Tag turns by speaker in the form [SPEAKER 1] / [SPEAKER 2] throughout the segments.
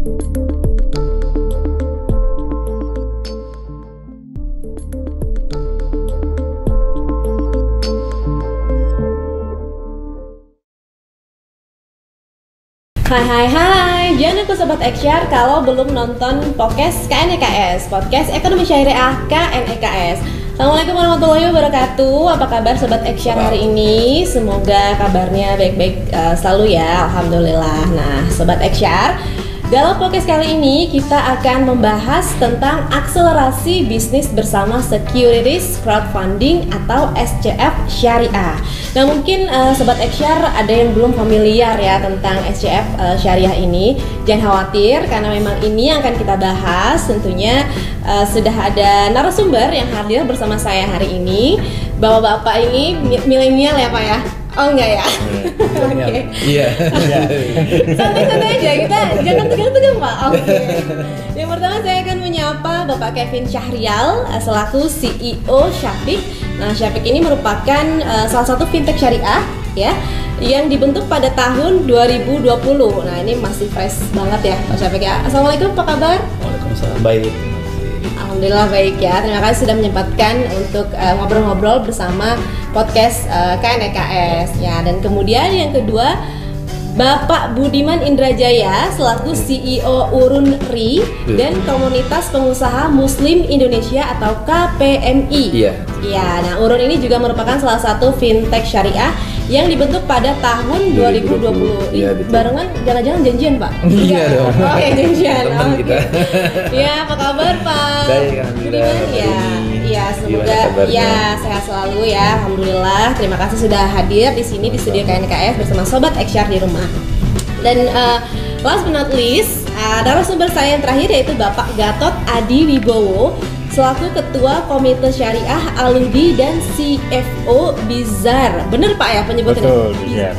[SPEAKER 1] Hai, jangan lupa Sobat Eksyar kalau belum nonton podcast KNEKS, Podcast Ekonomi Syariah KNEKS. Assalamualaikum warahmatullahi wabarakatuh. Apa kabar Sobat Eksyar hari ini? Semoga kabarnya baik-baik selalu ya, Alhamdulillah. Nah Sobat Eksyar, dalam podcast kali ini kita akan membahas tentang akselerasi bisnis bersama Securities Crowdfunding atau SCF Syariah. Nah mungkin Sobat Eksyar ada yang belum familiar ya tentang SCF Syariah ini. Jangan khawatir karena memang ini yang akan kita bahas. Tentunya sudah ada narasumber yang hadir bersama saya hari ini. Bapak-bapak ini milenial ya Pak ya? Oh enggak ya? Oke. Iya. Santai-santai aja, kita jangan tegang-tegang Pak. Oke. Yang pertama saya akan menyapa Bapak Kevin Syahrial selaku CEO Syafiq. Nah, Syafiq ini merupakan salah satu fintech syariah ya yang dibentuk pada tahun 2020. Nah, ini masih fresh banget ya Pak Syafiq ya. Assalamualaikum, apa kabar?
[SPEAKER 2] Waalaikumsalam, baik.
[SPEAKER 1] Alhamdulillah baik ya. Terima kasih sudah menyempatkan untuk ngobrol-ngobrol bersama podcast KNEKS ya. Dan kemudian yang kedua Bapak Budiman Indrajaya selaku CEO Urun RI dan Komunitas Pengusaha Muslim Indonesia atau KPMI. Iya. Ya, nah Urun ini juga merupakan salah satu fintech syariah yang dibentuk pada tahun 2020. Iya, barengan jangan-jangan janjian Pak?
[SPEAKER 2] Iya dong.
[SPEAKER 1] Oke, janjian. Oke. Ya, apa kabar Pak?
[SPEAKER 2] Baik, alhamdulillah.
[SPEAKER 1] Ya, semoga ya sehat selalu ya. Alhamdulillah. Terima kasih sudah hadir di sini di studio KNKF bersama Sobat Eksyar di rumah. Dan last but not least, narasumber saya yang terakhir yaitu Bapak Gatot Adi Wibowo selaku Ketua Komite Syariah Aludi dan CFO Bizar. Bener Pak ya penyebutannya?
[SPEAKER 2] Betul,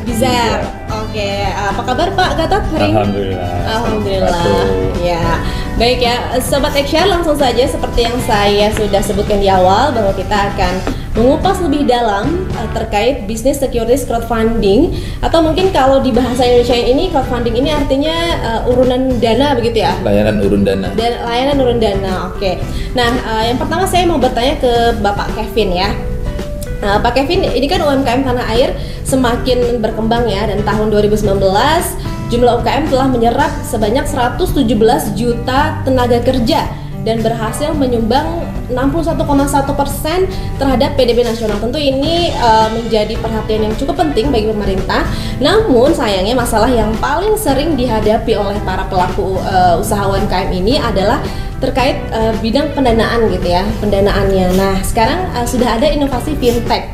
[SPEAKER 1] Bizar. Oke, apa kabar Pak Gatot hari ini? Alhamdulillah. Ya, baik ya Sobat Eksyar, langsung saja seperti yang saya sudah sebutkan di awal bahwa kita akan mengupas lebih dalam terkait bisnis securities crowdfunding, atau mungkin kalau di bahasa Indonesia ini crowdfunding ini artinya urunan dana begitu ya?
[SPEAKER 2] Layanan urun dana.
[SPEAKER 1] Dan layanan urun dana. Oke. Nah, yang pertama saya mau bertanya ke Bapak Kevin ya. Pak Kevin, ini kan UMKM tanah air semakin berkembang ya, dan tahun 2019 jumlah UMKM telah menyerap sebanyak 117 juta tenaga kerja dan berhasil menyumbang 61,1% terhadap PDB nasional. Tentu ini menjadi perhatian yang cukup penting bagi pemerintah. Namun sayangnya masalah yang paling sering dihadapi oleh para pelaku usaha UMKM ini adalah terkait bidang pendanaan gitu ya, pendanaannya. Nah, sekarang sudah ada inovasi fintech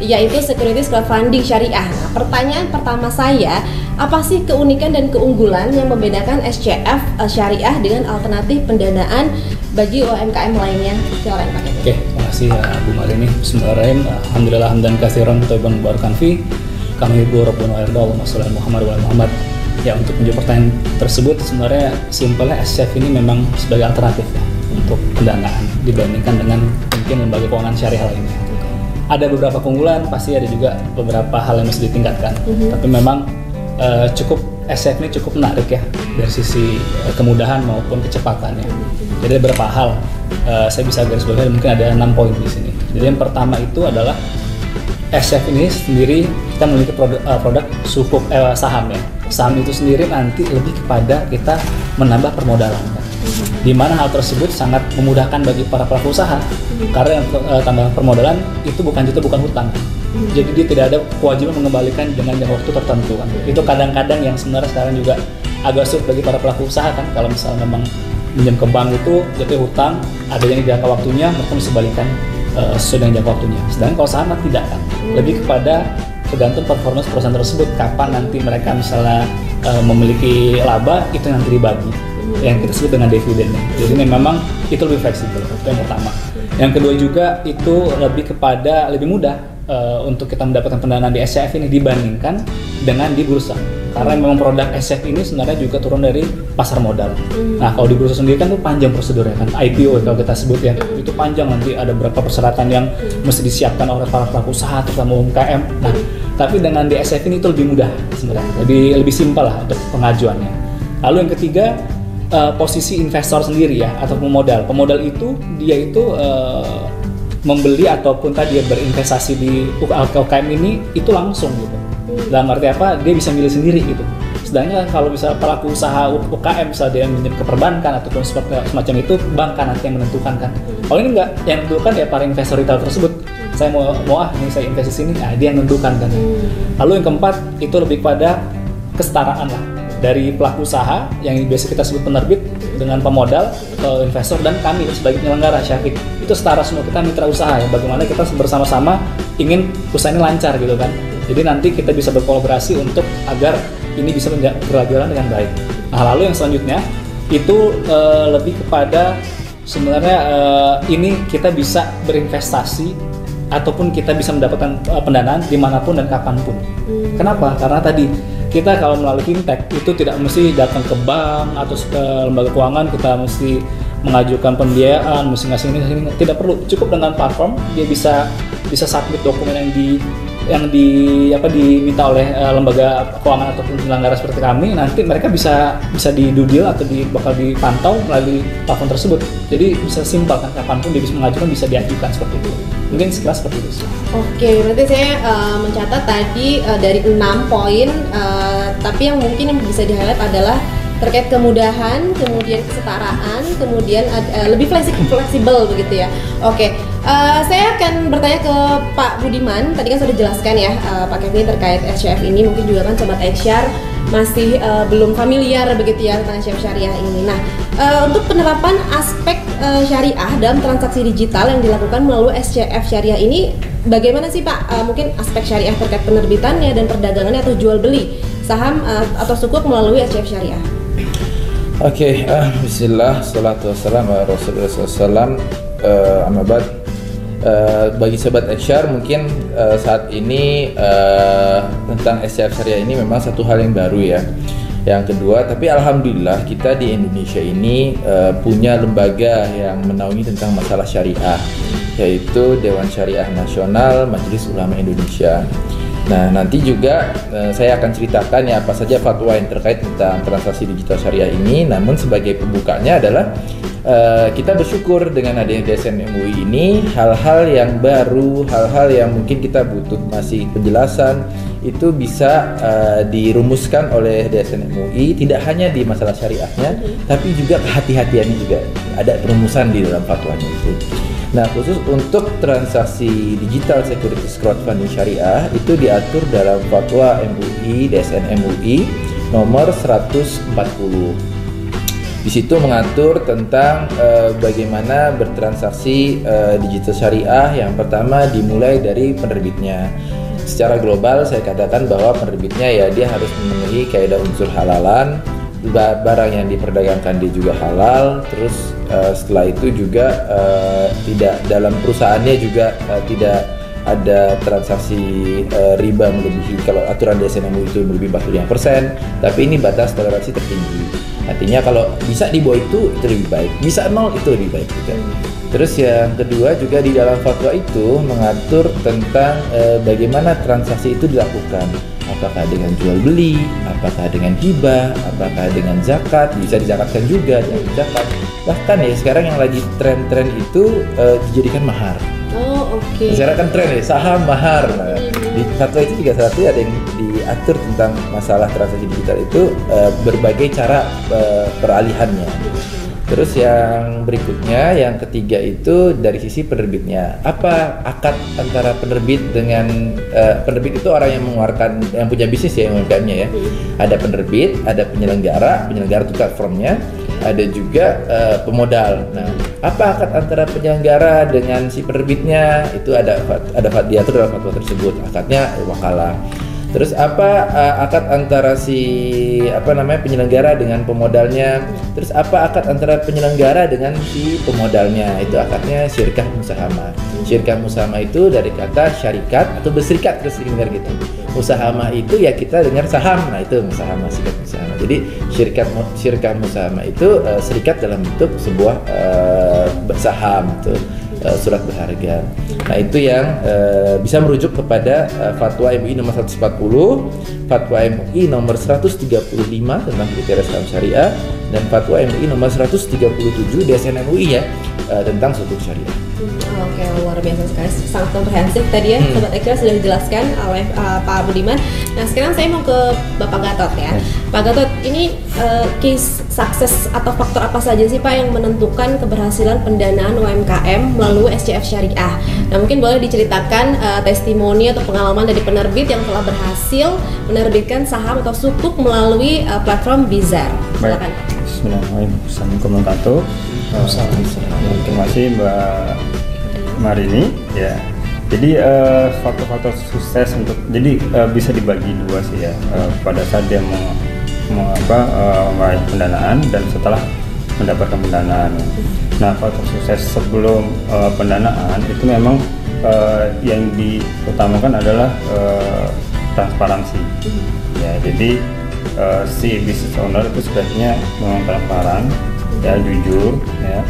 [SPEAKER 1] yaitu Securities Crowdfunding Syariah. Nah, pertanyaan pertama saya, apa sih keunikan dan keunggulan yang membedakan SCF Syariah dengan alternatif pendanaan bagi UMKM lainnya? Silakan Pak.
[SPEAKER 3] Oke, terima kasih Bu Marini. Bismillahirrahmanirrahim. Alhamdulillah hamdan katsiran thayyiban mubarakan fi. Kami Rabbuna wa Allahumma shalli ala Muhammad wa ala Muhammad. Ya, untuk menjawab pertanyaan tersebut sebenarnya simpelnya SCF ini memang sebagai alternatif ya untuk pendanaan dibandingkan dengan mungkin lembaga keuangan syariah lainnya. Ada beberapa keunggulan, pasti ada juga beberapa hal yang mesti ditingkatkan. Tapi memang SCF ini cukup menarik ya dari sisi kemudahan maupun kecepatannya. Jadi ada beberapa hal saya bisa garis bawahi, mungkin ada 6 poin di sini. Jadi yang pertama itu adalah SCF ini sendiri kita memiliki produk sukuk saham ya. Saham itu sendiri nanti lebih kepada kita menambah permodalan kan. Di mana hal tersebut sangat memudahkan bagi para pelaku usaha karena tambahan permodalan itu bukan hutang. Jadi dia tidak ada kewajiban mengembalikan dengan jangka waktu tertentu kan. Itu kadang-kadang yang sebenarnya sekarang juga agak sulit bagi para pelaku usaha kan, kalau misalnya memang pinjam ke bank itu jatuh hutang, ada yang jangka waktunya mereka bisa balikan sesuai dengan jangka waktunya. Sedangkan kalau saham tidak kan, lebih kepada tergantung performance perusahaan tersebut, kapan nanti mereka misalnya memiliki laba itu nanti dibagi yang kita sebut dengan dividennya. Jadi memang itu lebih fleksibel, itu yang pertama. Yang kedua juga itu lebih mudah untuk kita mendapatkan pendanaan di SCF ini dibandingkan dengan di bursa. Karena memang produk SCF ini sebenarnya juga turun dari pasar modal. Nah, kalau di bursa sendiri kan itu panjang prosedurnya kan, IPO kalau kita sebut ya, itu panjang, nanti ada beberapa persyaratan yang mesti disiapkan oleh para pelaku usaha terutama UMKM. Nah, tapi dengan di SCF ini itu lebih mudah sebenarnya, lebih simpel lah untuk pengajuannya. Lalu yang ketiga, posisi investor sendiri ya atau pemodal. Pemodal itu dia itu membeli ataupun tadi ya berinvestasi di UKM ini itu langsung gitu. Dalam arti apa? Dia bisa milih sendiri gitu. Sedangkan kalau bisa pelaku usaha UKM misalnya dia minjem ke perbankan ataupun semacam itu, bank kan nanti yang menentukan kan. Kalau ini enggak, yang menentukan ya para investor retail tersebut. Saya mau ini saya investasi sini, nah dia yang menentukan kan. Lalu yang keempat itu lebih pada kesetaraan lah dari pelaku usaha yang biasa kita sebut penerbit dengan pemodal, investor dan kami sebagai penyelenggara Syafiq. Itu setara semua, kita mitra usaha ya. Bagaimana kita bersama-sama ingin usaha ini lancar gitu kan. Jadi nanti kita bisa berkolaborasi untuk agar ini bisa berjalan dengan baik. Nah lalu yang selanjutnya itu lebih kepada sebenarnya ini kita bisa berinvestasi ataupun kita bisa mendapatkan pendanaan dimanapun dan kapanpun. Kenapa? Karena tadi kita kalau melalui fintech itu tidak mesti datang ke bank atau ke lembaga keuangan, kita mesti mengajukan pembiayaan, mesti ngasih ini, tidak perlu. Cukup dengan platform dia bisa submit dokumen yang diminta oleh lembaga keuangan ataupun penyelenggara seperti kami, nanti mereka bisa di due deal atau bakal dipantau melalui platform tersebut. Jadi bisa simpel kan, kapanpun dia bisa mengajukan, bisa diajukan seperti itu. Mungkin sekilas seperti itu.
[SPEAKER 1] Oke, berarti saya mencatat tadi dari 6 poin, tapi yang mungkin yang bisa di-highlight adalah terkait kemudahan, kemudian kesetaraan, kemudian lebih fleksibel begitu ya. Oke, saya akan bertanya ke Pak Budiman. Tadi kan sudah dijelaskan ya Pak Kevin terkait SCF ini. Mungkin juga kan Sobat Eksyar masih belum familiar begitu ya tentang SCF Syariah ini. Nah, untuk penerapan aspek syariah dalam transaksi digital yang dilakukan melalui SCF Syariah ini, bagaimana sih Pak? Mungkin aspek syariah terkait penerbitannya dan perdagangannya atau jual beli saham atau sukuk melalui SCF Syariah.
[SPEAKER 2] Oke, bismillah, salatu wassalamu ala rasulullah sallallahu amma ba'd. Bagi Sobat Eksyar mungkin saat ini tentang SCF Syariah ini memang satu hal yang baru ya. Yang kedua, tapi alhamdulillah kita di Indonesia ini punya lembaga yang menaungi tentang masalah syariah, yaitu Dewan Syariah Nasional Majelis Ulama Indonesia. Nah, nanti juga saya akan ceritakan ya apa saja fatwa yang terkait tentang transaksi digital syariah ini. Namun sebagai pembukanya adalah kita bersyukur dengan adanya DSN MUI ini, hal-hal yang baru, hal-hal yang mungkin kita butuh masih penjelasan itu bisa dirumuskan oleh DSN MUI, tidak hanya di masalah syariahnya, tapi juga kehati-hatiannya juga ada perumusan di dalam fatwanya itu. Nah, khusus untuk transaksi digital securities crowdfunding syariah itu diatur dalam fatwa MUI, DSN MUI nomor 140. Di situ mengatur tentang bagaimana bertransaksi digital syariah. Yang pertama dimulai dari penerbitnya. Secara global saya katakan bahwa penerbitnya ya dia harus memenuhi kaidah unsur halalan, barang yang diperdagangkan dia juga halal. Terus setelah itu juga tidak dalam perusahaannya juga tidak ada transaksi riba melebihi, kalau aturan DSN MUI itu melebihi 45%, tapi ini batas toleransi tertinggi. Artinya kalau bisa di bawah itu lebih baik, bisa 0 itu lebih baik juga. Terus yang kedua juga di dalam fatwa itu mengatur tentang bagaimana transaksi itu dilakukan. Apakah dengan jual beli, apakah dengan hibah, apakah dengan zakat, bisa dizakatkan juga, jangan zakat. Bahkan ya sekarang yang lagi tren-tren itu dijadikan mahar.
[SPEAKER 1] Oh, oke.
[SPEAKER 2] Sekarang kan tren ya, saham mahar. Nah, di fatwa itu juga salah satu ada yang diatur tentang masalah transaksi digital itu berbagai cara peralihannya. Terus yang berikutnya, yang ketiga itu dari sisi penerbitnya. Apa akad antara penerbit dengan penerbit itu orang yang mengeluarkan, yang punya bisnis ya, UMKM-nya ya. Ada penerbit, ada penyelenggara itu platformnya, ada juga pemodal. Nah, apa akad antara penyelenggara dengan si penerbitnya? Itu ada diatur dalam fatwa tersebut. Akadnya wakalah. Terus apa akad antara si penyelenggara dengan pemodalnya? Terus apa akad antara penyelenggara dengan si pemodalnya? Itu akadnya syirkah musahamah. Syirkah musahamah itu dari kata syarikat atau berserikat, terus dengar gitu. Musahamah itu ya kita dengar saham, nah itu musahamah, syirkat musahamah. Jadi syirkah musahamah itu serikat dalam bentuk sebuah saham tuh. Surat berharga. Nah itu yang bisa merujuk kepada fatwa MUI nomor 140, fatwa MUI nomor 135 tentang kriteria saham syariah, dan Fatwa MUI nomor 137 DSN MUI ya tentang sukuk syariah.
[SPEAKER 1] Oke, luar biasa sekali, sangat komprehensif tadi ya Sobat Eksyar sudah dijelaskan oleh Pak Budiman. Nah sekarang saya mau ke Bapak Gatot ya. Pak Gatot, ini case sukses atau faktor apa saja sih Pak yang menentukan keberhasilan pendanaan UMKM melalui SCF Syariah? Nah mungkin boleh diceritakan testimoni atau pengalaman dari penerbit yang telah berhasil menerbitkan saham atau sukuk melalui platform Bizar. Silakan.
[SPEAKER 4] Bismillahirrahmanirrahim. Assalamualaikum warahmatullahi wabarakatuh. Terima kasih Mbak Marini ya. Jadi faktor-faktor sukses untuk bisa dibagi dua sih ya. Pada saat dia meraih pendanaan dan setelah mendapatkan pendanaan. Nah, faktor sukses sebelum pendanaan itu memang yang diutamakan adalah transparansi. Ya, jadi si business owner itu sebaiknya memang transparan, ya jujur, ya.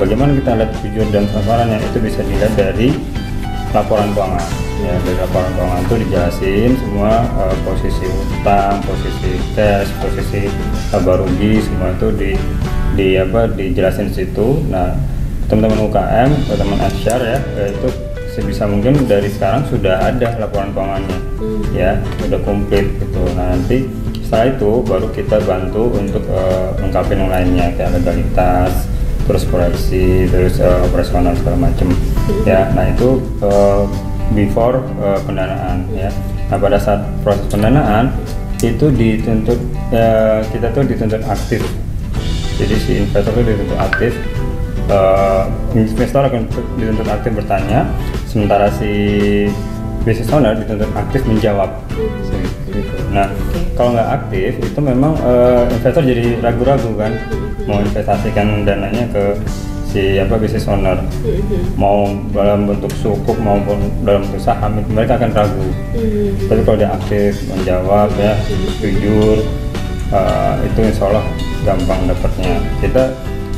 [SPEAKER 4] Bagaimana kita lihat jujur dan transparannya itu bisa dilihat dari laporan keuangan. Ya, dari laporan keuangan itu dijelasin semua posisi utang, posisi cash, posisi laba rugi, semua itu dijelasin di situ. Nah, teman-teman UKM, teman-teman Eksyar ya, itu sebisa mungkin dari sekarang sudah ada laporan keuangannya, ya, sudah komplit gitu. Nah, nanti setelah itu baru kita bantu untuk lengkapin yang lainnya kayak legalitas, terus proyeksi, terus operasional segala macam. Ya, nah itu before pendanaan ya. Nah pada saat proses pendanaan itu dituntut kita tuh dituntut aktif. Jadi si investor itu dituntut aktif, investor akan dituntut aktif bertanya, sementara si business owner dituntut aktif menjawab. Nah kalau nggak aktif itu memang investor jadi ragu-ragu kan mau investasikan dananya ke si business owner, mau dalam bentuk sukuk maupun dalam bentuk saham, itu mereka akan ragu. Tapi kalau dia aktif menjawab ya jujur, itu insya Allah gampang dapatnya. Kita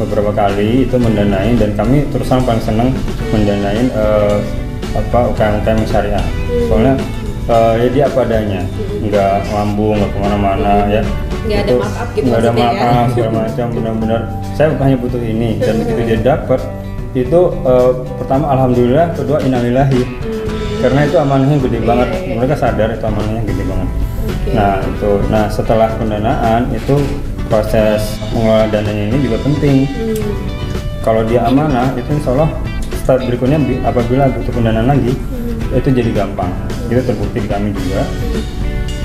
[SPEAKER 4] beberapa kali itu mendanain dan kami terus terang paling senang mendanain UKM syariah. Soalnya ya dia apa adanya, nggak ngambung, nggak kemana-mana ya.
[SPEAKER 1] Nggak ada markup gitu,
[SPEAKER 4] nggak ada markup segala macam, benar-benar saya hanya butuh ini dan begitu dia dapat itu pertama alhamdulillah, kedua innalillahi karena itu amanahnya gede banget, mereka sadar itu amanahnya gede banget. Nah setelah pendanaan itu proses mengelola dananya ini juga penting. Kalau dia amanah itu insya Allah step berikutnya apabila butuh pendanaan lagi itu jadi gampang. Itu terbukti di kami juga.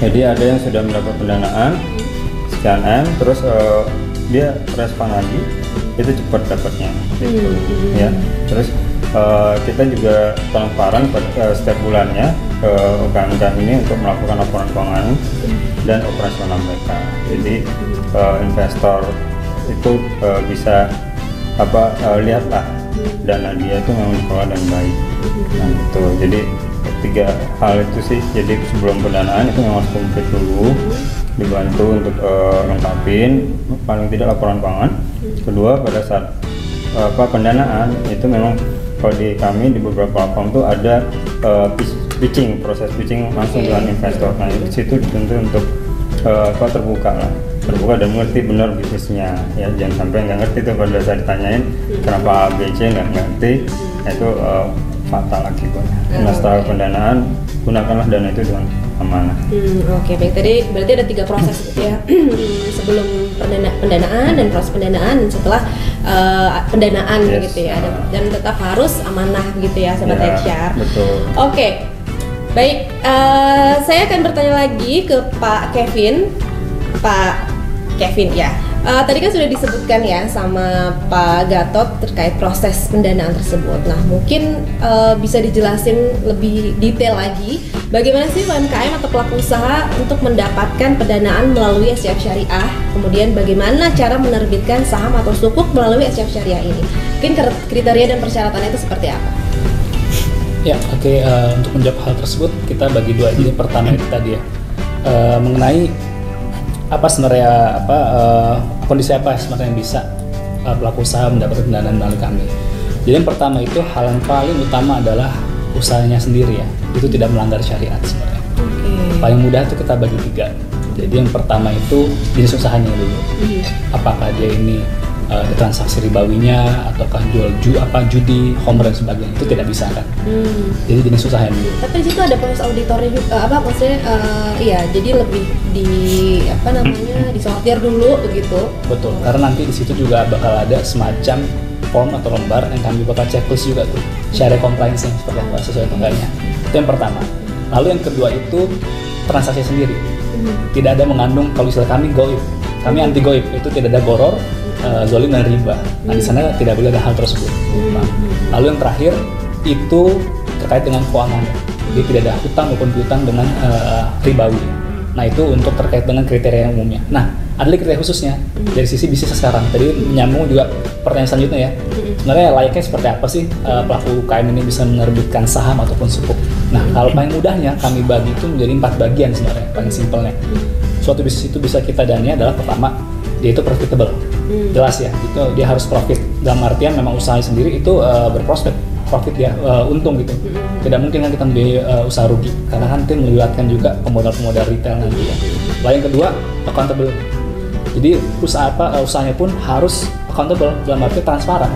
[SPEAKER 4] Jadi ada yang sudah mendapat pendanaan sekian M, terus dia respon lagi, itu cepat dapatnya, gitu. Ya. Terus kita juga transparan setiap bulannya ke UKM ini untuk melakukan laporan keuangan dan operasional mereka. Jadi investor itu bisa lihatlah dana dia itu memang dikelola dengan baik. Nah itu jadi tiga hal itu sih. Jadi sebelum pendanaan itu memang harus komplit dulu, dibantu untuk lengkapin paling tidak laporan keuangan. Kedua pada saat pendanaan itu memang kalau di kami di beberapa platform tuh ada pitching, proses pitching langsung dengan investor. Nah di situ dituntut untuk terbuka dan mengerti benar bisnisnya ya, jangan sampai nggak ngerti tuh pada saat ditanyain kenapa ABC nggak ngerti, nah, itu fatal akibatnya. Nah setelah pendanaan gunakanlah dana itu dengan amanah.
[SPEAKER 1] Oke, baik. Tadi berarti ada 3 proses gitu ya. Sebelum pendanaan dan proses pendanaan dan setelah pendanaan gitu ya. Dan tetap harus amanah gitu ya, Sobat Eksyar.
[SPEAKER 4] Betul.
[SPEAKER 1] Oke. Baik, saya akan bertanya lagi ke Pak Kevin. Pak Kevin ya. Tadi kan sudah disebutkan ya sama Pak Gatot terkait proses pendanaan tersebut. Nah, mungkin bisa dijelasin lebih detail lagi bagaimana sih UMKM atau pelaku usaha untuk mendapatkan pendanaan melalui SCF Syariah, kemudian bagaimana cara menerbitkan saham atau sukuk melalui SCF Syariah ini. Mungkin kriteria dan persyaratannya itu seperti apa?
[SPEAKER 3] Ya, oke. Untuk menjawab hal tersebut kita bagi dua aja. Pertama itu tadi ya, mengenai apa sebenarnya kondisi apa sebenarnya yang bisa pelaku usaha mendapatkan pendanaan melalui kami. Jadi yang pertama itu hal yang paling utama adalah usahanya sendiri ya, itu tidak melanggar syariat sebenarnya. Paling mudah itu kita bagi 3. Jadi yang pertama itu jenis usahanya dulu. Apakah dia ini ada transaksi ribawinya ataukah jual judi, homer dan sebagainya, itu tidak bisa kan. Jadi jenis usahanya dulu.
[SPEAKER 1] Tapi di situ ada proses auditornya juga, maksudnya iya, jadi lebih disortir dulu begitu.
[SPEAKER 3] Betul, karena nanti di situ juga bakal ada semacam form atau lembar yang kami bakal checklist juga tuh, syariah compliance-nya seperti apa, sesuai atau enggaknya. Itu yang pertama. Lalu yang kedua itu transaksi sendiri. Tidak ada mengandung, kalau istilah kami goib. Kami anti goib, itu tidak ada goror, zolim dan riba. Nah di sana tidak boleh ada hal tersebut. Nah, lalu yang terakhir itu terkait dengan keuangannya. Jadi tidak ada hutang maupun piutang dengan ribawi. Nah itu untuk terkait dengan kriteria yang umumnya. Nah ada kriteria khususnya dari sisi bisnis sekarang. Tadi menyambung juga pertanyaan selanjutnya ya. Sebenarnya layaknya seperti apa sih pelaku UKM ini bisa menerbitkan saham ataupun sukuk? Nah kalau paling mudahnya kami bagi itu menjadi 4 bagian sebenarnya, paling simpelnya. Suatu bisnis itu bisa kita danai adalah pertama, dia itu profitable. Jelas ya, itu dia harus profit. Dalam artian memang usahanya sendiri itu berprospek, profit dia, untung gitu. Tidak mungkin kan kita menjadi usaha rugi, karena kan itu melibatkan juga pemodal-pemodal retail nanti ya. Lalu yang kedua, accountable. Jadi usahanya pun harus accountable, dalam arti transparan.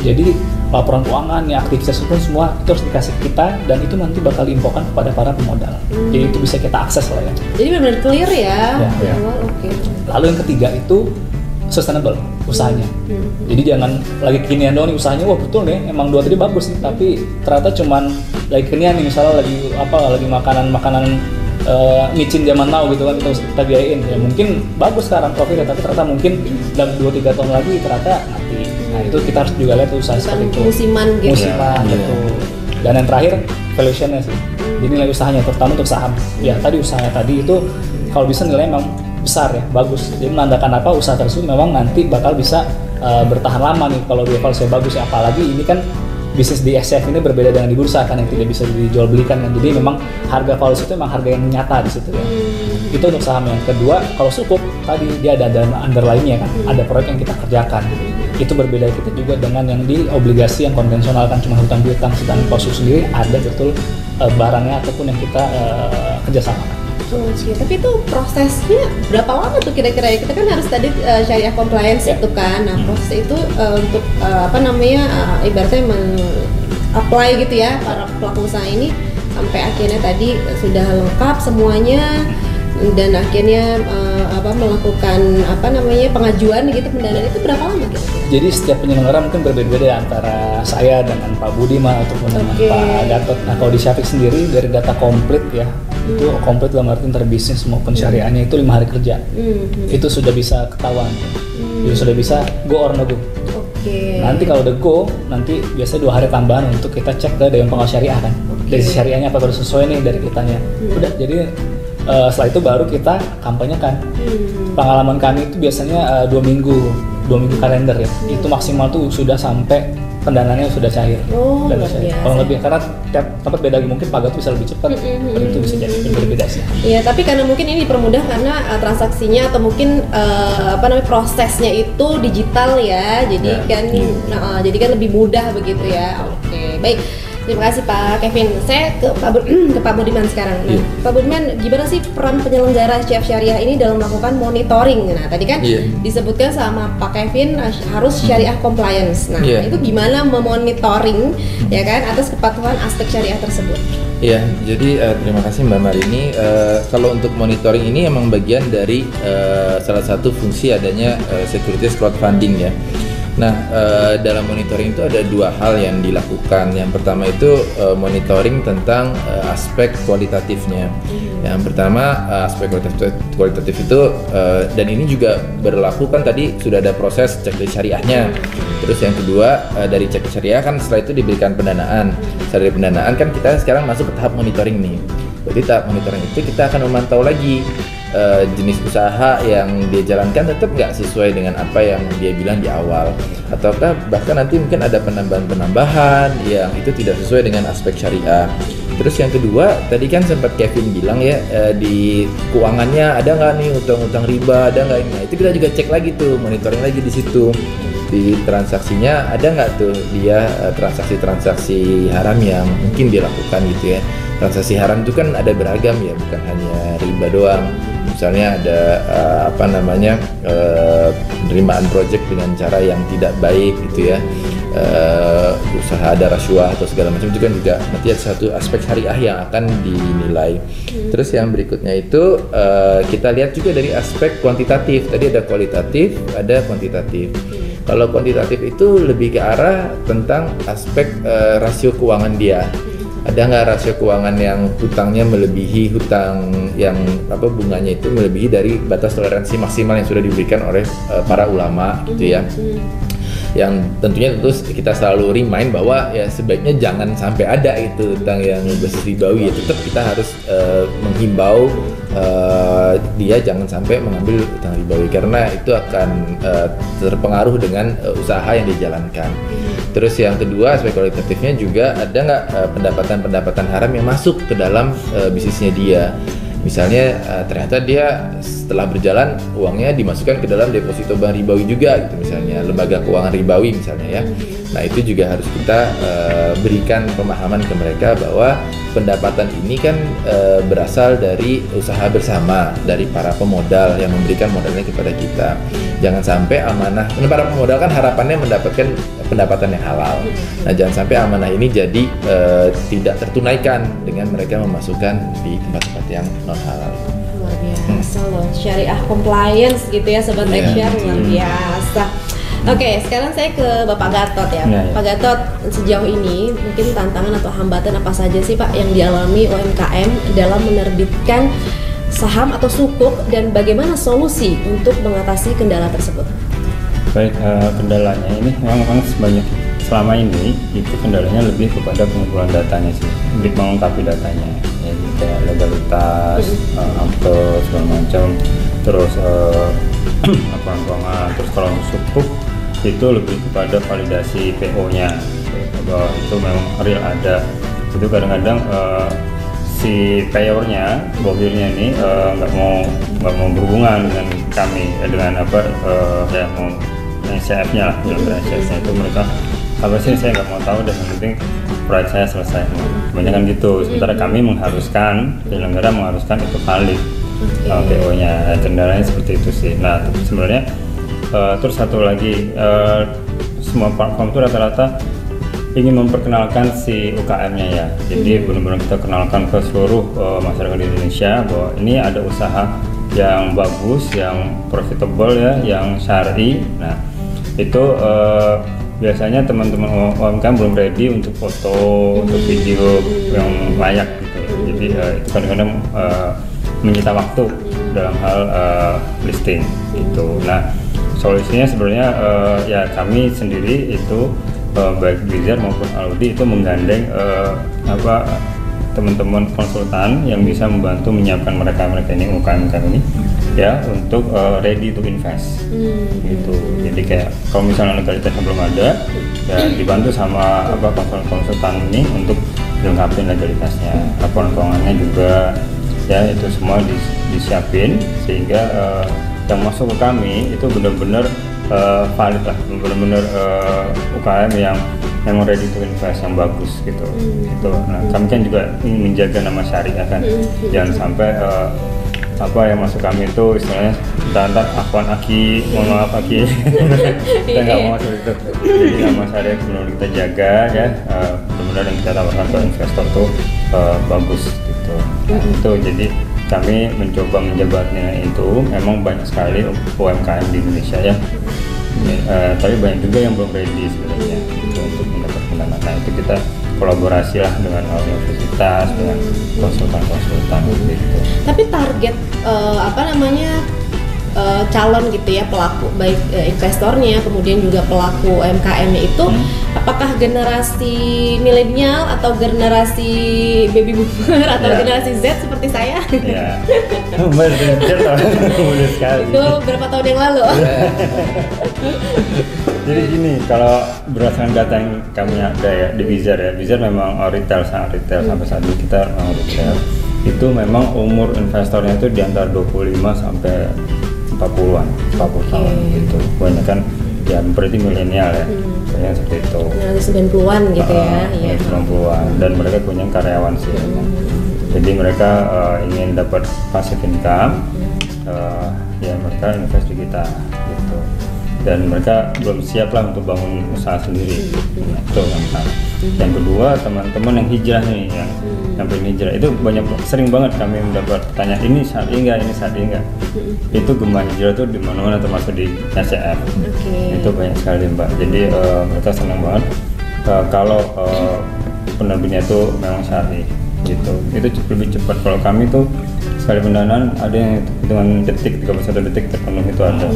[SPEAKER 3] Jadi laporan keuangan, ya aktivitas pun semua itu harus dikasih kita, dan itu nanti bakal diinfokan kepada para pemodal. Jadi itu bisa kita akses lah ya.
[SPEAKER 1] Jadi benar-benar clear ya.
[SPEAKER 3] Ya.
[SPEAKER 1] Oke.
[SPEAKER 3] Lalu yang ketiga itu sustainable usahanya. Jadi jangan lagi kekinian doang nih usahanya, wah betul nih emang dua tadi bagus nih, tapi ternyata cuman lagi kekinian nih, misalnya lagi makanan micin zaman now gitu kan, kita biayain ya, mungkin bagus sekarang profitnya, tapi ternyata mungkin dalam 2-3 tahun lagi ternyata mati. Nah itu kita harus juga lihat usaha seperti itu,
[SPEAKER 1] musiman gitu.
[SPEAKER 3] Betul. Dan yang terakhir valuationnya sih, jadi nilai usahanya terutama untuk saham ya. Tadi usahanya tadi itu kalau bisa nilainya memang besar ya, bagus. Jadi menandakan apa, usaha tersebut memang nanti bakal bisa bertahan lama nih kalau dia valuasinya bagus ya. Apalagi ini kan bisnis di SCF ini berbeda dengan di bursa kan, yang tidak bisa dijual belikan kan. Jadi memang harga valuasi itu memang harga yang nyata di situ ya. Itu untuk saham. Yang kedua, kalau sukuk tadi dia ada underline-nya kan, ada proyek yang kita kerjakan. Itu berbeda kita juga dengan yang di obligasi yang konvensional kan, cuma hutang piutang. Sedangkan kalau sukuk sendiri ada betul barangnya ataupun yang kita kerjasamakan.
[SPEAKER 1] Tapi itu prosesnya berapa lama tuh kira-kira ya? Kita kan harus tadi syariah compliance itu kan. Nah proses itu untuk ibaratnya apply gitu ya para pelaku usaha ini sampai akhirnya tadi sudah lengkap semuanya, dan akhirnya melakukan pengajuan gitu pendanaan, itu berapa lama kira-kira?
[SPEAKER 3] Jadi setiap penyelenggara mungkin berbeda-beda antara saya dengan Pak Budiman ataupun dengan Pak Gatot. Nah kalau di Syafiq sendiri dari data komplit ya, itu komplit dalam arti interbisnis maupun syariahnya itu 5 hari kerja. Itu sudah bisa ketahuan. Jadi sudah bisa go or no go. Nanti kalau udah go, nanti biasanya 2 hari tambahan untuk kita cek ke Dewan Pengawas Syariah kan. Dari syariahnya apa harus sesuai nih dari kitanya. Udah, jadi setelah itu baru kita kampanyekan. Pengalaman kami itu biasanya 2 minggu kalender ya. Itu maksimal tuh sudah sampai pendanaannya sudah cair. Kalau lebih, karena tiap tempat beda, mungkin Pak Gatot bisa lebih cepat, itu bisa jadi berbeda sih.
[SPEAKER 1] Iya, tapi karena mungkin ini dipermudah karena transaksinya atau mungkin prosesnya itu digital ya, jadi jadi kan lebih mudah begitu ya. Oke, baik. Terima kasih Pak Kevin. Saya ke Pak Budiman sekarang. Nah, Pak Budiman, gimana sih peran penyelenggara SCF Syariah ini dalam melakukan monitoring? Nah, tadi kan disebutkan sama Pak Kevin harus syariah compliance. Nah, itu gimana memonitoring ya kan atas kepatuhan aspek syariah tersebut?
[SPEAKER 2] Iya, jadi terima kasih Mbak Marini. Kalau untuk monitoring ini emang bagian dari salah satu fungsi adanya securities crowdfunding ya. Nah, dalam monitoring itu ada 2 hal yang dilakukan. Yang pertama itu monitoring tentang aspek kualitatifnya. Yang pertama aspek kualitatif itu dan ini juga berlaku kan, tadi sudah ada proses checklist syariahnya. Terus yang kedua dari checklist syariah kan setelah itu diberikan pendanaan. Setelah dari pendanaan kan kita sekarang masuk ke tahap monitoring nih. Jadi tahap monitoring itu kita akan memantau lagi jenis usaha yang dia jalankan tetap nggak sesuai dengan apa yang dia bilang di awal, ataukah bahkan nanti mungkin ada penambahan yang itu tidak sesuai dengan aspek syariah. Terus yang kedua tadi kan sempat Kevin bilang ya, di keuangannya ada nggak nih utang riba, ada nggak? Nah itu kita juga cek lagi tuh, monitoring lagi di situ. Di transaksinya ada nggak tuh dia transaksi haram yang mungkin dilakukan gitu ya. Transaksi haram itu kan ada beragam ya, bukan hanya riba doang. misalnya ada penerimaan project dengan cara yang tidak baik gitu ya, usaha ada rasuah atau segala macam, itu kan juga nanti ada satu aspek syariah yang akan dinilai. Terus yang berikutnya itu kita lihat juga dari aspek kuantitatif. Tadi ada kualitatif, ada kuantitatif. Kalau kuantitatif itu lebih ke arah tentang aspek rasio keuangan dia. Ada nggak rasio keuangan yang hutangnya melebihi hutang yang bunganya itu melebihi dari batas toleransi maksimal yang sudah diberikan oleh para ulama gitu ya. Yang tentunya kita selalu remind bahwa ya sebaiknya jangan sampai ada itu hutang yang berbasis ribawi. Ya, tetap kita harus menghimbau dia jangan sampai mengambil hutang ribawi karena itu akan terpengaruh dengan usaha yang dijalankan. Terus yang kedua aspek kualitatifnya juga ada nggak pendapatan-pendapatan haram yang masuk ke dalam bisnisnya dia. Misalnya ternyata dia setelah berjalan uangnya dimasukkan ke dalam deposito bank ribawi juga gitu, misalnya lembaga keuangan ribawi misalnya ya. Nah itu juga harus kita berikan pemahaman ke mereka bahwa pendapatan ini kan berasal dari usaha bersama dari para pemodal yang memberikan modalnya kepada kita. Jangan sampai amanah, para pemodal kan harapannya mendapatkan pendapatan yang halal. Nah jangan sampai amanah ini jadi tidak tertunaikan dengan mereka memasukkan di tempat-tempat yang non halal.
[SPEAKER 1] Luar biasa loh, syariah compliance gitu ya Sobat Eksyar, luar biasa. Oke, sekarang saya ke Bapak Gatot ya. Pak Gatot, sejauh ini mungkin tantangan atau hambatan apa saja sih Pak yang dialami UMKM dalam menerbitkan saham atau sukuk dan bagaimana solusi untuk mengatasi kendala tersebut?
[SPEAKER 4] Baik, kendalanya ini memang sebanyak selama ini itu kendalanya lebih kepada pengumpulan datanya sih, lebih melengkapi datanya, ya, kayak legalitas, akte segala macam, terus laporan keuangan, terus kalau sukuk itu lebih kepada validasi PO-nya, bahwa itu memang real ada. Itu kadang-kadang si payornya, bobirnya ini nggak mau berhubungan dengan kami, dengan mau NCF-nya lah, NCF-nya itu mereka apa sih saya nggak mau tahu, dan yang penting proyek saya selesai. Kebanyakan gitu. Sementara kami mengharuskan, penyelenggara mengharuskan itu valid PO-nya. Kendalanya seperti itu sih. Nah sebenarnya terus satu lagi, semua platform itu rata-rata ingin memperkenalkan si UKM-nya ya. Jadi benar-benar kita kenalkan ke seluruh masyarakat di Indonesia bahwa ini ada usaha yang bagus, yang profitable ya, yang syar'i. Nah itu biasanya teman-teman UMKM belum ready untuk foto, untuk video yang layak gitu. Jadi itu kadang-kadang menyita waktu dalam hal listing gitu. Nah solusinya sebenarnya ya kami sendiri itu baik Bizar maupun Aludi itu menggandeng teman-teman konsultan yang bisa membantu menyiapkan mereka ini UMKM ini ya untuk ready to invest gitu. Jadi kayak kalau misalnya legalitasnya belum ada ya dibantu sama konsultan ini untuk dilengkapi legalitasnya, laporan keuangannya juga ya, itu semua disiapin sehingga yang masuk ke kami itu benar-benar valid lah, benar-benar UKM yang memang ready to invest yang bagus gitu. Gitu. Nah kami kan juga ingin menjaga nama syariah kan, jangan sampai yang masuk kami itu istilahnya dantar akuan aki, mohon maaf aki, kita nggak mau masuk itu. Jadi nama syariah benar-benar kita jaga ya, benar-benar yang kita tawarkan ke investor tuh bagus gitu. Nah, itu jadi kami mencoba menjabatnya itu. Memang banyak sekali UMKM di Indonesia ya, tapi banyak juga yang belum ready sebenarnya gitu, untuk mendapatkan dana. Nah itu kita kolaborasi lah dengan universitas, dengan konsultan gitu.
[SPEAKER 1] Tapi target calon gitu ya, pelaku baik investornya kemudian juga pelaku UMKM-nya itu apakah generasi milenial atau generasi baby boomer atau generasi Z seperti saya?
[SPEAKER 4] Iya. Mudah sekali.
[SPEAKER 1] Itu berapa tahun yang lalu?
[SPEAKER 4] Jadi gini, kalau berdasarkan data yang kami ada ya di Bizar ya, Bizar memang retail, sangat retail sampai saat ini kita retail. Itu memang umur investornya itu di antara 25 sampai 40 tahun gitu. Banyak kan ya berarti milenial ya, kayaknya seperti itu.
[SPEAKER 1] Generasi 90-an gitu ya.
[SPEAKER 4] 90-an, dan mereka punya karyawan sih memang. Jadi mereka ingin dapat passive income ya mereka invest di kita gitu, dan mereka belum siap lah untuk bangun usaha sendiri. Itu yang pertama. Yang kedua, teman-teman yang hijrah nih, yang pengen hijrah itu sering banget kami mendapat pertanyaan, ini syar'i enggak, ini syar'i enggak. Itu gemah hijrah tuh di mana-mana, termasuk di SCF. Itu banyak sekali Mbak. Jadi mereka senang banget kalau penerbitnya itu memang syar'i gitu. Itu lebih cepat. Kalau kami tuh sekali pendanaan ada yang hitungan detik, 31 detik terpenuhi itu ada.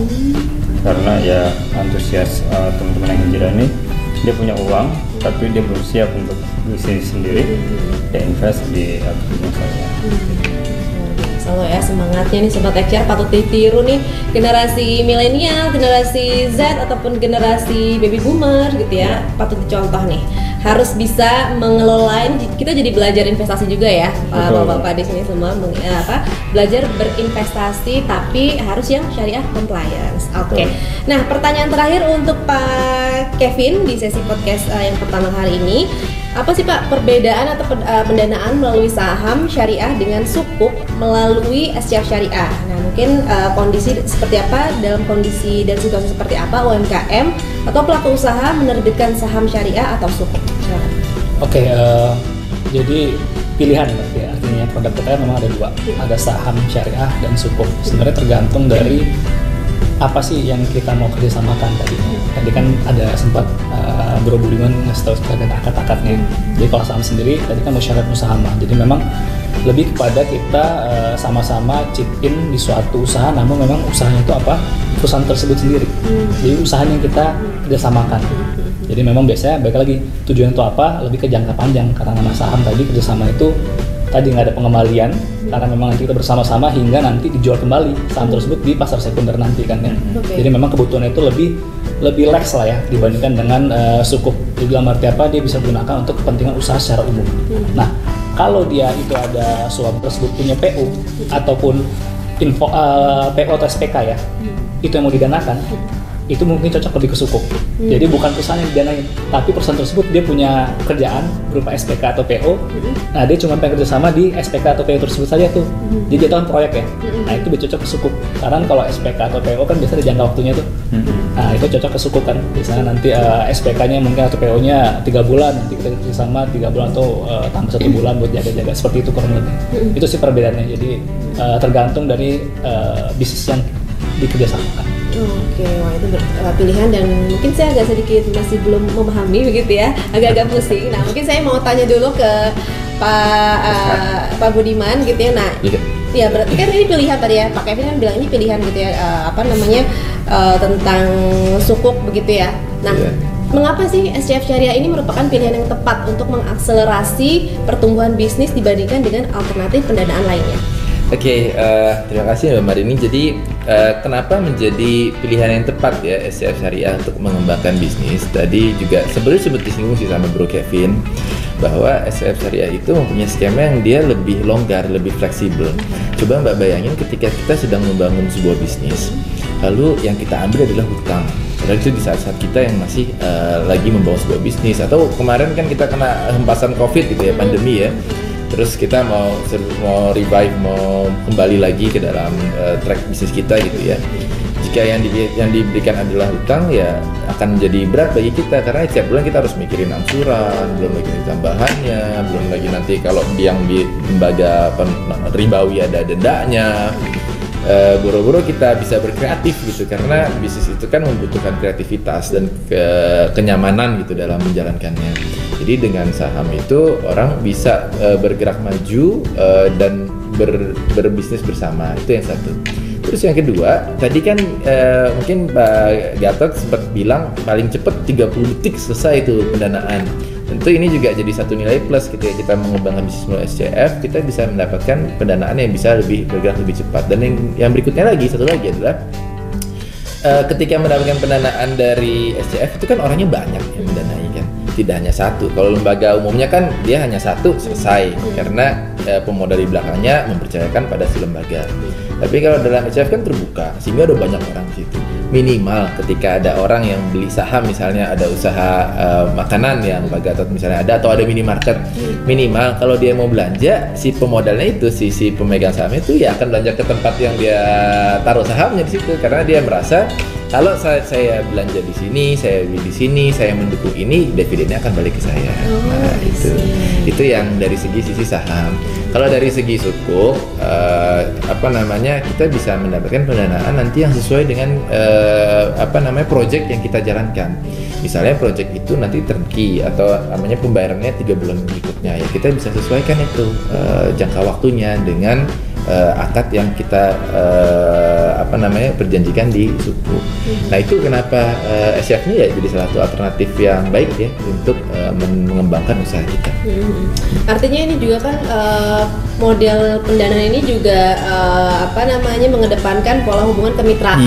[SPEAKER 4] Karena ya antusias teman-teman yang hijrah ini, dia punya uang tapi dia belum siap untuk bisnis sendiri, dia invest di bisnis saya.
[SPEAKER 1] Selalu ya semangatnya nih Sobat Eksyar, patut ditiru nih generasi milenial, generasi Z ataupun generasi baby boomer gitu ya, patut dicontoh nih. Harus bisa mengelola, kita jadi belajar investasi juga ya, bapak-bapak di sini semua belajar berinvestasi tapi harus yang syariah compliance. Oke. Nah, pertanyaan terakhir untuk Pak Kevin di sesi podcast yang pertama hari ini. Apa sih Pak perbedaan atau pendanaan melalui saham syariah dengan sukuk melalui SCF syariah? Nah mungkin kondisi seperti apa, dalam kondisi dan situasi seperti apa UMKM atau pelaku usaha menerbitkan saham syariah atau sukuk?
[SPEAKER 3] Oke, jadi pilihan berarti ya. Artinya produk kita memang ada dua, ada saham syariah dan sukuk. Sebenarnya tergantung dari apa sih yang kita mau kerjasamakan tadi. Tadi kan ada sempat Bro Budiman ngasih tahu terkait akad-akadnya. Jadi kalau saham sendiri tadi kan musyarat musahamah. Jadi memang lebih kepada kita sama-sama chip in di suatu usaha, namun memang usahanya itu apa? Perusahaan tersebut sendiri. Jadi usahanya yang kita kerjasamakan. Jadi memang biasanya baik lagi tujuan itu apa? Lebih ke jangka panjang. Karena nama saham tadi kerjasama itu tadi nggak ada pengembalian, karena memang nanti kita bersama-sama hingga nanti dijual kembali saham tersebut di pasar sekunder nanti kan ya. Jadi memang kebutuhannya itu lebih leks lah ya dibandingkan dengan sukuk. Jadi dalam arti apa, dia bisa gunakan untuk kepentingan usaha secara umum. Nah kalau dia itu ada suap tersebut punya PO ataupun PO atau SPK ya, itu yang mau didanakan, itu mungkin cocok lebih ke sukuk. Jadi bukan perusahaan yang didanain, tapi perusahaan tersebut dia punya kerjaan berupa SPK atau PO. Nah dia cuma pengen kerjasama di SPK atau PO tersebut saja tuh. Jadi jatuhan proyek ya. Nah itu lebih cocok ke sukuk. Karena kalau SPK atau PO kan biasanya ada jangka waktunya tuh. Nah itu cocok ke sukuk kan. Biasanya nanti SPK-nya mungkin atau PO-nya 3 bulan, nanti kita kerjasama 3 bulan atau tambah 1 bulan buat jaga-jaga. Seperti itu kurang lebih. Itu sih perbedaannya. Jadi tergantung dari bisnis yang dikerjasamakan.
[SPEAKER 1] Oke, wah itu pilihan dan mungkin saya agak sedikit masih belum memahami begitu ya, agak-agak pusing. Nah mungkin saya mau tanya dulu ke Pak Budiman gitu ya. Nah, ya berarti kan ini pilihan tadi ya, Pak Kevin kan bilang ini pilihan gitu ya, tentang sukuk begitu ya. Nah, mengapa sih SCF Syariah ini merupakan pilihan yang tepat untuk mengakselerasi pertumbuhan bisnis dibandingkan dengan alternatif pendanaan lainnya?
[SPEAKER 2] Oke, terima kasih Mbak Marini. Jadi kenapa menjadi pilihan yang tepat ya SCF Syariah untuk mengembangkan bisnis? Tadi juga sebenarnya sempat disinggung sih sama Bro Kevin bahwa SCF Syariah itu mempunyai skema yang dia lebih longgar, lebih fleksibel. Coba Mbak bayangin ketika kita sedang membangun sebuah bisnis, lalu yang kita ambil adalah hutang. Padahal itu di saat-saat kita yang masih lagi membangun sebuah bisnis, atau kemarin kan kita kena hempasan COVID gitu ya, pandemi ya. Terus kita mau revive, mau kembali lagi ke dalam track bisnis kita gitu ya. Jika yang diberikan adalah hutang, ya akan menjadi berat bagi kita karena setiap bulan kita harus mikirin angsuran, belum lagi tambahannya, belum lagi nanti kalau yang di lembaga ribawi ada dendanya. Boro-boro kita bisa berkreatif gitu karena bisnis itu kan membutuhkan kreativitas dan kenyamanan gitu dalam menjalankannya. Jadi dengan saham itu orang bisa bergerak maju dan berbisnis bersama, itu yang satu. Terus yang kedua, tadi kan mungkin Pak Gatot sempat bilang paling cepat 30 detik selesai itu pendanaan. Tentu ini juga jadi satu nilai plus ketika kita mengembangkan bisnis melalui SCF, kita bisa mendapatkan pendanaan yang bisa bergerak lebih cepat. Dan yang berikutnya lagi, satu lagi adalah ketika mendapatkan pendanaan dari SCF itu kan orangnya banyak yang mendanai kan, tidak hanya satu. Kalau lembaga umumnya kan dia hanya satu selesai karena pemodal di belakangnya mempercayakan pada si lembaga. Tapi kalau dalam SCF kan terbuka sehingga ada banyak orang di situ. minimal ketika ada orang yang beli saham, misalnya ada usaha makanan yang Pak Gatot misalnya ada, atau ada minimarket, minimal kalau dia mau belanja, si pemodalnya itu si pemegang saham itu ya akan belanja ke tempat yang dia taruh sahamnya di situ, karena dia merasa kalau saya belanja di sini, saya beli di sini, saya mendukung ini, dividennya akan balik ke saya. Nah, itu yang dari sisi saham. Kalau dari segi sukuk, kita bisa mendapatkan pendanaan nanti yang sesuai dengan project yang kita jalankan. Misalnya project itu nanti turnkey atau namanya pembayarannya 3 bulan berikutnya, ya kita bisa sesuaikan itu jangka waktunya dengan akad yang kita perjanjikan di suku. Nah itu kenapa SCF ini ya jadi salah satu alternatif yang baik ya untuk mengembangkan usaha kita.
[SPEAKER 1] Artinya ini juga kan model pendanaan ini juga mengedepankan pola hubungan kemitraan,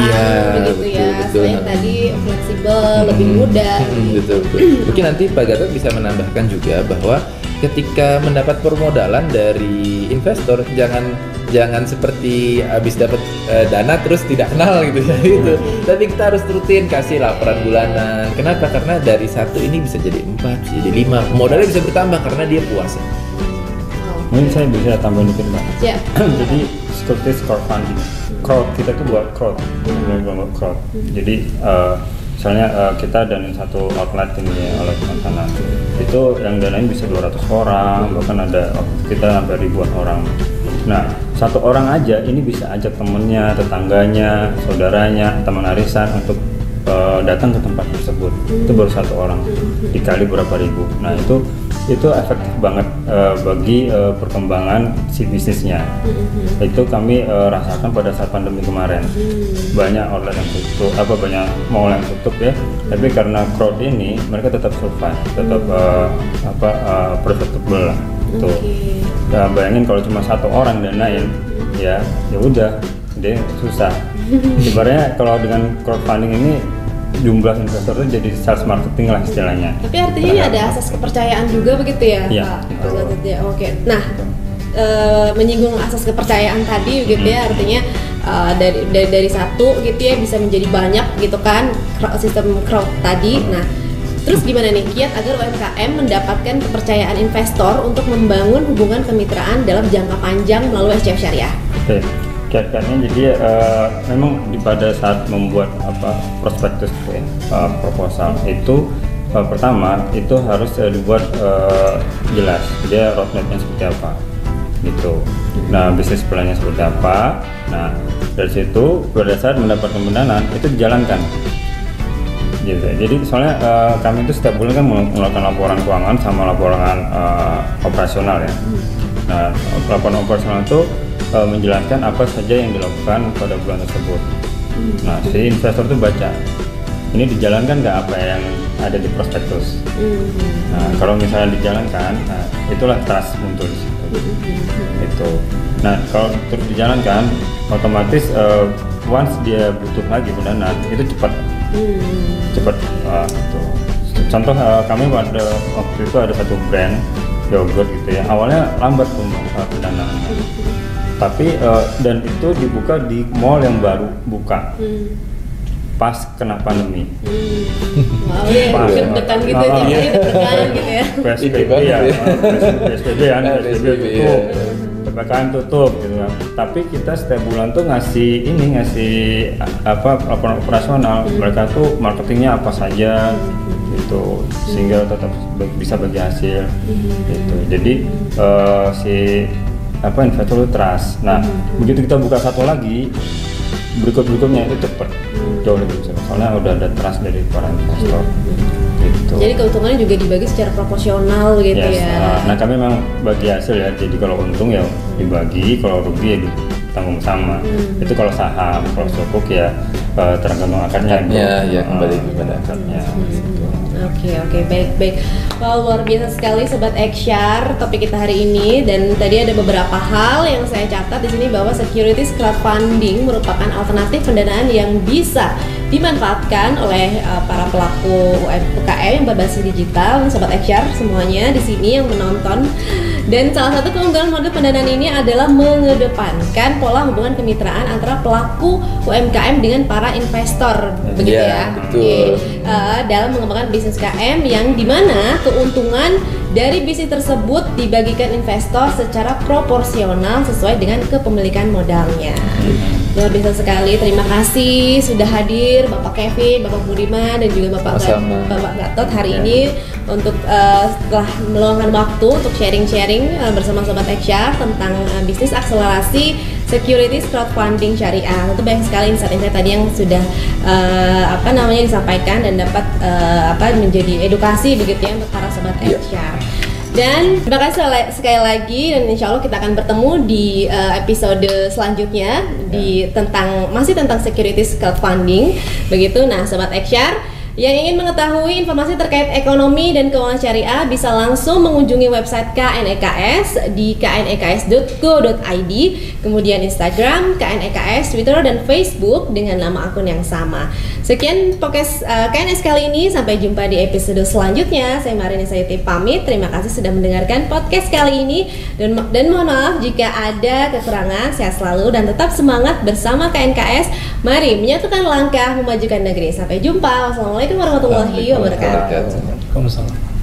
[SPEAKER 1] begitu ya. Selain tadi fleksibel, lebih mudah.
[SPEAKER 2] Betul. Mungkin nanti Pak Gatot bisa menambahkan juga bahwa ketika mendapat permodalan dari investor, jangan seperti habis dapat dana terus tidak kenal gitu ya gitu. Tapi kita harus rutin kasih laporan bulanan. Kenapa? Karena dari 1 ini bisa jadi 4, bisa jadi 5. Modalnya bisa bertambah karena dia puas.
[SPEAKER 4] Mungkin saya bisa tambahin dikit Mbak.
[SPEAKER 1] Ya.
[SPEAKER 4] Jadi seperti crowdfunding. Crowd kita tuh buat crowd. Jadi misalnya kita danain satu outlet ini ya, outlet makanan. Itu yang danain bisa 200 orang, bahkan ada kita sampai ribuan orang. Nah, 1 orang aja ini bisa ajak temennya, tetangganya, saudaranya, teman arisan untuk datang ke tempat tersebut. Itu baru 1 orang dikali berapa ribu. Nah itu efektif banget bagi perkembangan si bisnisnya. Itu kami rasakan pada saat pandemi kemarin. Banyak outlet yang tutup, banyak mall yang tutup ya. Tapi karena crowd ini mereka tetap survive, tetap profitable lah. Tuh. Nah, bayangin kalau cuma 1 orang danain, ya udah, dia susah. Sebenarnya kalau dengan crowdfunding ini jumlah investor itu jadi sales marketing lah istilahnya.
[SPEAKER 1] Tapi artinya ini ada asas kepercayaan juga begitu ya, Pak? Ya, oke. Nah, menyinggung asas kepercayaan tadi gitu ya, artinya dari 1 gitu ya bisa menjadi banyak gitu kan sistem crowd tadi. Nah, terus gimana nih kiat agar UMKM mendapatkan kepercayaan investor untuk membangun hubungan kemitraan dalam jangka panjang melalui SCF Syariah?
[SPEAKER 4] Oke, kiat-kiatnya jadi memang pada saat membuat prospektus proposal itu pertama itu harus dibuat jelas dia roadmapnya seperti apa gitu. Nah bisnis plannya seperti apa. Nah dari situ pada saat mendapatkan pendanaan itu dijalankan. Gitu. Jadi soalnya kami itu setiap bulan kan melakukan laporan keuangan sama laporan operasional ya. Nah laporan operasional itu menjelaskan apa saja yang dilakukan pada bulan tersebut. Nah si investor itu baca ini dijalankan nggak apa yang ada di prospektus. Nah kalau misalnya dijalankan, nah itulah trust muncul di situ. Itu. Nah kalau terus dijalankan, otomatis once dia butuh lagi pendanaan itu cepat. Gitu. Contoh kami pada waktu itu ada 1 brand yogurt gitu ya, awalnya lambat tuh pendanaannya, tapi dan itu dibuka di mall yang baru buka pas kena pandemi.
[SPEAKER 1] Wow, ya, deg-degan gitu ya, deg-degan gitu ya.
[SPEAKER 4] PSBB ya, PSBB tutup. PPKM tutup gitu kan. Tapi kita setiap bulan tuh ngasih laporan operasional. Mereka tuh marketingnya apa saja gitu sehingga tetap bisa bagi hasil gitu. Jadi investor itu trust. Nah, begitu kita buka 1 lagi, berikutnya itu cepet jauh lebih besar. Soalnya udah ada trust dari para investor. Gitu.
[SPEAKER 1] Jadi keuntungannya juga dibagi secara proporsional gitu ya.
[SPEAKER 4] Nah kami memang bagi hasil ya. Jadi kalau untung ya dibagi, kalau rugi ya ditanggung sama. Itu kalau saham, kalau sukuk ya tergantung akarnya.
[SPEAKER 2] Ya kembali kepada akarnya.
[SPEAKER 1] Oke, baik. Wow, luar biasa sekali Sobat Eksyar topik kita hari ini, dan tadi ada beberapa hal yang saya catat di sini bahwa securities crowdfunding merupakan alternatif pendanaan yang bisa dimanfaatkan oleh para pelaku UMKM yang berbasis digital, Sobat HR semuanya di sini yang menonton. Dan salah satu keunggulan model pendanaan ini adalah mengedepankan pola hubungan kemitraan antara pelaku UMKM dengan para investor, begitu ya.
[SPEAKER 2] Betul.
[SPEAKER 1] Dalam mengembangkan bisnis KM yang dimana keuntungan dari bisnis tersebut dibagikan investor secara proporsional sesuai dengan kepemilikan modalnya. Luar biasa sekali, terima kasih sudah hadir Bapak Kevin, Bapak Budiman, dan juga Bapak Gatot hari ini untuk setelah meluangkan waktu untuk sharing-sharing bersama Sobat HR tentang bisnis akselerasi securities crowdfunding syariah. Tentu banyak sekali insight-insight tadi yang sudah disampaikan dan dapat menjadi edukasi begitu ya untuk para Sobat HR. Dan terima kasih sekali lagi, dan insya Allah kita akan bertemu di episode selanjutnya masih tentang securities crowdfunding begitu. Nah Sobat HR yang ingin mengetahui informasi terkait ekonomi dan keuangan syariah bisa langsung mengunjungi website KNEKS di kneks.go.id, kemudian Instagram KNEKS, Twitter, dan Facebook dengan nama akun yang sama. Sekian podcast KNS kali ini, sampai jumpa di episode selanjutnya. Saya Marini Sayuti pamit, terima kasih sudah mendengarkan podcast kali ini, dan mohon maaf jika ada kekurangan. Sehat selalu dan tetap semangat bersama KNKS. Mari menyatukan langkah memajukan negeri. Sampai jumpa. Wassalamualaikum warahmatullahi wabarakatuh.
[SPEAKER 3] Waalaikumsalam.